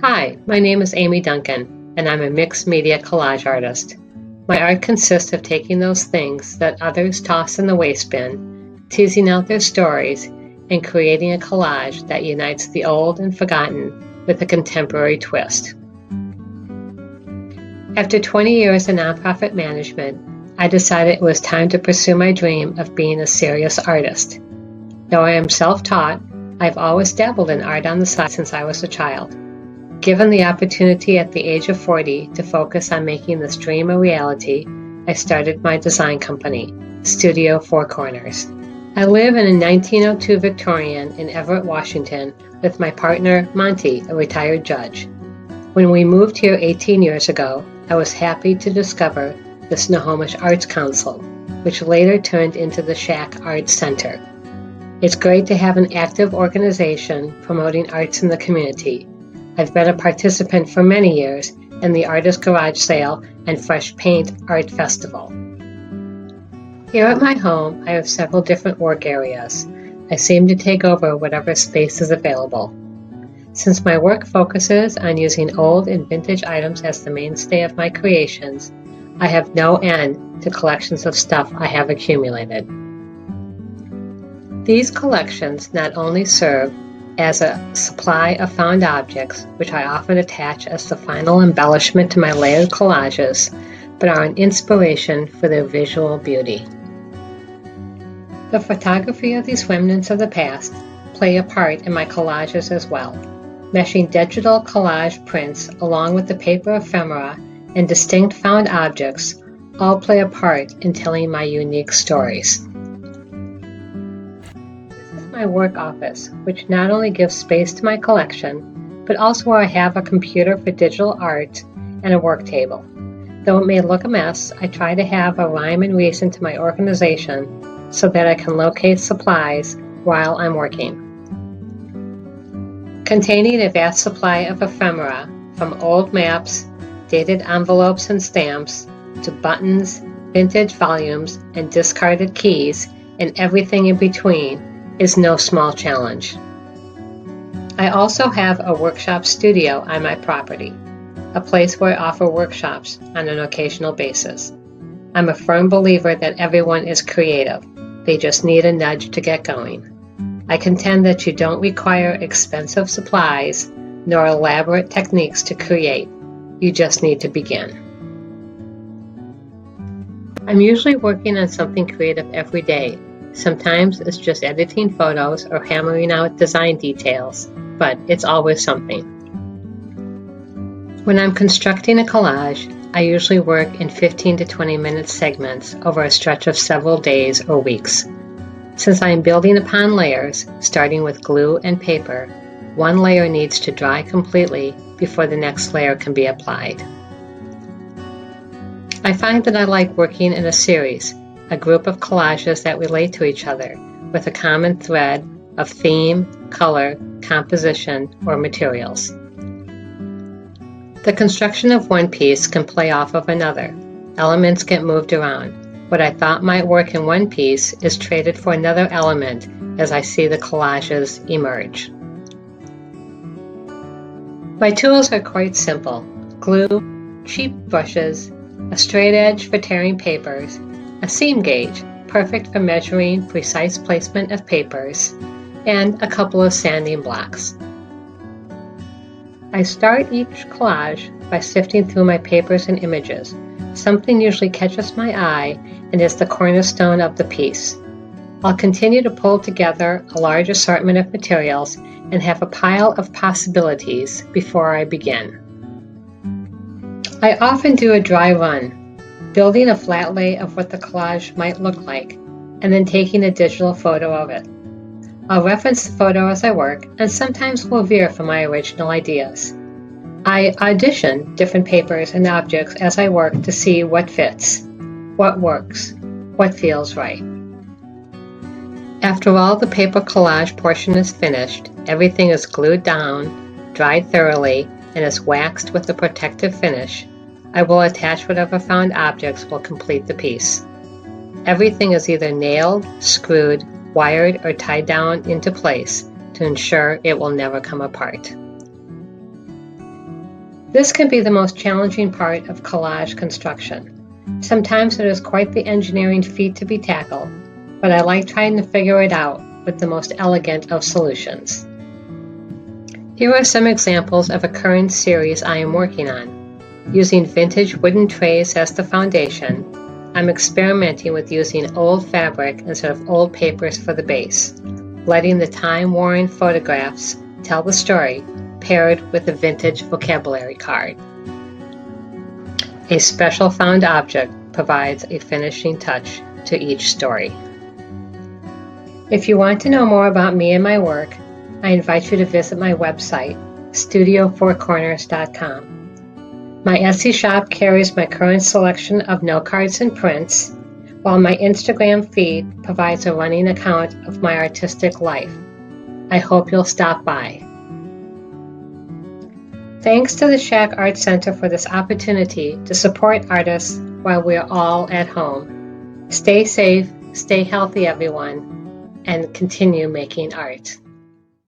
Hi, my name is Amy Duncan, and I'm a mixed media collage artist. My art consists of taking those things that others toss in the waste bin, teasing out their stories, and creating a collage that unites the old and forgotten with a contemporary twist. After 20 years in nonprofit management, I decided it was time to pursue my dream of being a serious artist. Though I am self-taught, I've always dabbled in art on the side since I was a child. Given the opportunity at the age of 40 to focus on making this dream a reality, I started my design company, Studio Four Corners. I live in a 1902 Victorian in Everett, Washington, with my partner, Monty, a retired judge. When we moved here 18 years ago, I was happy to discover the Snohomish Arts Council, which later turned into the Shack Arts Center. It's great to have an active organization promoting arts in the community. I've been a participant for many years in the Artist Garage Sale and Fresh Paint Art Festival. Here at my home, I have several different work areas. I seem to take over whatever space is available. Since my work focuses on using old and vintage items as the mainstay of my creations, I have no end to collections of stuff I have accumulated. These collections not only serve as a supply of found objects, which I often attach as the final embellishment to my layered collages, but are an inspiration for their visual beauty. The photography of these remnants of the past play a part in my collages as well. Meshing digital collage prints along with the paper ephemera and distinct found objects all play a part in telling my unique stories. My work office, which not only gives space to my collection, but also where I have a computer for digital art and a work table. Though it may look a mess, I try to have a rhyme and reason to my organization so that I can locate supplies while I'm working. Containing a vast supply of ephemera, from old maps, dated envelopes and stamps, to buttons, vintage volumes, and discarded keys, and everything in between, is no small challenge. I also have a workshop studio on my property, a place where I offer workshops on an occasional basis. I'm a firm believer that everyone is creative. They just need a nudge to get going. I contend that you don't require expensive supplies nor elaborate techniques to create. You just need to begin. I'm usually working on something creative every day. Sometimes it's just editing photos or hammering out design details, but it's always something. When I'm constructing a collage, I usually work in 15 to 20 minute segments over a stretch of several days or weeks. Since I am building upon layers, starting with glue and paper, one layer needs to dry completely before the next layer can be applied. I find that I like working in a series, a group of collages that relate to each other with a common thread of theme, color, composition, or materials. The construction of one piece can play off of another. Elements get moved around. What I thought might work in one piece is traded for another element as I see the collages emerge. My tools are quite simple: glue, cheap brushes, a straight edge for tearing papers, a seam gauge, perfect for measuring precise placement of papers, and a couple of sanding blocks. I start each collage by sifting through my papers and images. Something usually catches my eye and is the cornerstone of the piece. I'll continue to pull together a large assortment of materials and have a pile of possibilities before I begin. I often do a dry run, building a flat lay of what the collage might look like, and then taking a digital photo of it. I'll reference the photo as I work, and sometimes will veer from my original ideas. I audition different papers and objects as I work to see what fits, what works, what feels right. After all the paper collage portion is finished, everything is glued down, dried thoroughly, and is waxed with a protective finish. I will attach whatever found objects will complete the piece. Everything is either nailed, screwed, wired, or tied down into place to ensure it will never come apart. This can be the most challenging part of collage construction. Sometimes it is quite the engineering feat to be tackled, but I like trying to figure it out with the most elegant of solutions. Here are some examples of a current series I am working on. Using vintage wooden trays as the foundation, I'm experimenting with using old fabric instead of old papers for the base, letting the time-worn photographs tell the story, paired with a vintage vocabulary card. A special found object provides a finishing touch to each story. If you want to know more about me and my work, I invite you to visit my website, studio4corners.com. My Etsy shop carries my current selection of note cards and prints, while my Instagram feed provides a running account of my artistic life. I hope you'll stop by. Thanks to the Shack Art Center for this opportunity to support artists while we're all at home. Stay safe, stay healthy, everyone, and continue making art.